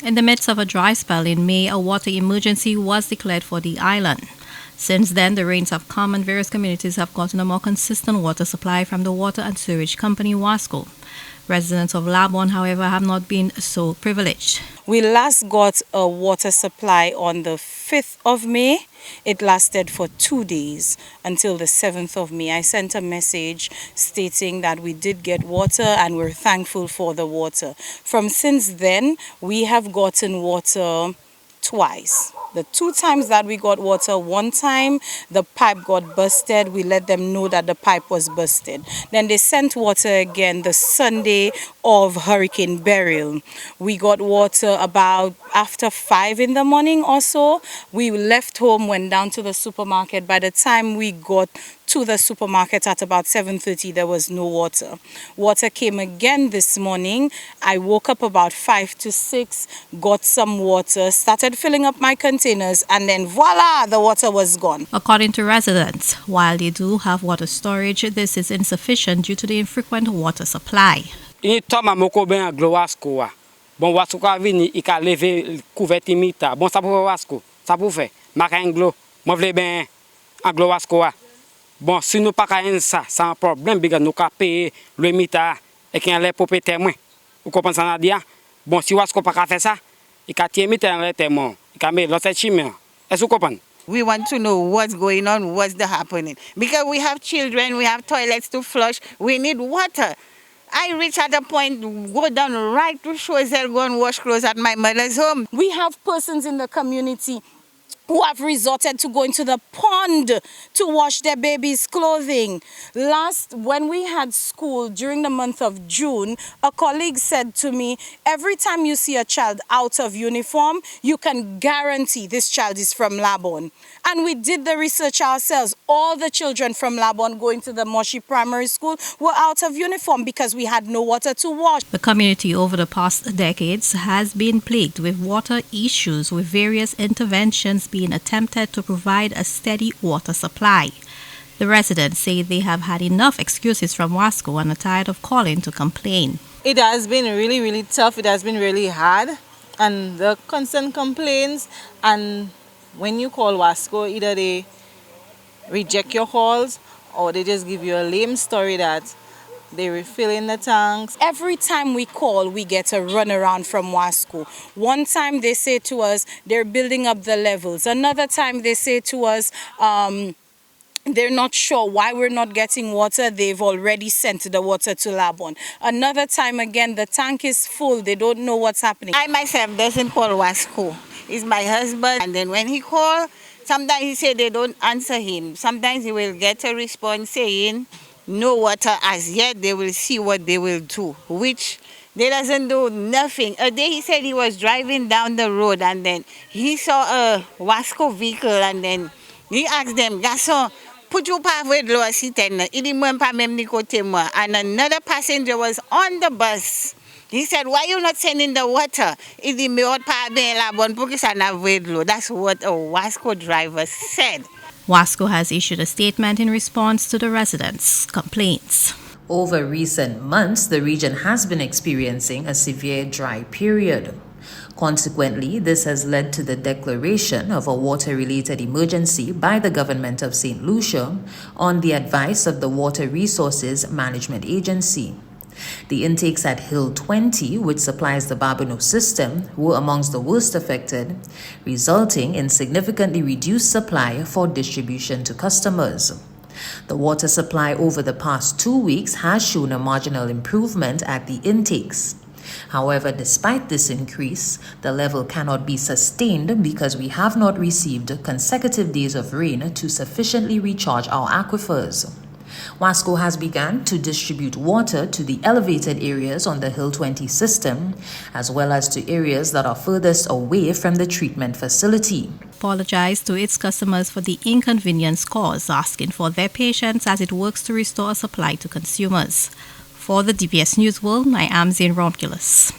In the midst of a dry spell in May, a water emergency was declared for the island. Since then, the rains have come and various communities have gotten a more consistent water supply from the water and sewage company Wasco. Residents of Labon, however, have not been so privileged. We last got a water supply on the 5th of May. It lasted for 2 days until the 7th of May. I sent a message stating that we did get water and we're thankful for the water. From since then, we have gotten water twice. The 2 times that we got water, one time the pipe got busted. We let them know that the pipe was busted. Then they sent water again the Sunday of Hurricane Beryl. We got water about after 5 in the morning or so. We left home, went down to the supermarket. By the time we got to the supermarket at about 7:30, there was no water. Water came again this morning. I woke up about 5 to 6, got some water, started filling up my containers, and then voila, the water was gone. According to residents, while they do have water storage, this is insufficient due to the infrequent water supply. Bon, Wasco a vini, il a levé couverte imita. Bon, ça pour Wasco, ça pour faire. Marquer un glo, moi vle ben un glo Wasco a. Bon, si nous pas caïn ça, c'est un problème, parce que nous avons payé le mita et qu'il y a les propriétaires moins. Vous comprenez ça, Nadia? Bon, si Wasco pas faire ça, il a tiré mita les témoins, il a mis l'autre chimie. Est-ce que vous comprenez? We want to know what's going on, what's the happening. Because we have children, we have toilets to flush, we need water. I reach at a point, go down right to Choiseul, go and wash clothes at my mother's home. We have persons in the community who have resorted to going to the pond to wash their baby's clothing. When we had school during the month of June, a colleague said to me, every time you see a child out of uniform, you can guarantee this child is from Labon. And we did the research ourselves. All the children from Labon going to the Moshi Primary School were out of uniform because we had no water to wash. The community over the past decades has been plagued with water issues, with various interventions being attempted to provide a steady water supply. The residents say they have had enough excuses from Wasco and are tired of calling to complain. It has been really, really tough. It has been really hard. And the constant complaints, and when you call Wasco, either they reject your calls or they just give you a lame story that they refill in the tanks. Every time we call, we get a runaround from Wasco. One time they say to us, they're building up the levels. Another time they say to us, they're not sure why we're not getting water. They've already sent the water to Labon. Another time again, the tank is full. They don't know what's happening. I myself doesn't call Wasco. It's my husband. And then when he calls, sometimes he say they don't answer him. Sometimes he will get a response saying, no water as yet, they will see what they will do, which they doesn't do nothing. A day he said he was driving down the road and then he saw a Wasco vehicle and then he asked them, Garçon, put you pas with l'eau citerne. Il dit moi pas même ni côté moi. And another passenger was on the bus. He said, why you not sending the water? Il dit me hot pas bien la bonne pour que ça n'a with l'eau. That's what a Wasco driver said. Wasco has issued a statement in response to the residents' complaints. Over recent months, the region has been experiencing a severe dry period. Consequently, this has led to the declaration of a water-related emergency by the government of St. Lucia on the advice of the Water Resources Management Agency. The intakes at Hill 20, which supplies the Barbano system, were amongst the worst affected, resulting in significantly reduced supply for distribution to customers. The water supply over the past 2 weeks has shown a marginal improvement at the intakes. However, despite this increase, the level cannot be sustained because we have not received consecutive days of rain to sufficiently recharge our aquifers. Wasco has begun to distribute water to the elevated areas on the Hill 20 system, as well as to areas that are furthest away from the treatment facility. Apologized to its customers for the inconvenience caused, asking for their patience as it works to restore supply to consumers. For the DBS News World, I am Zane Ronculus.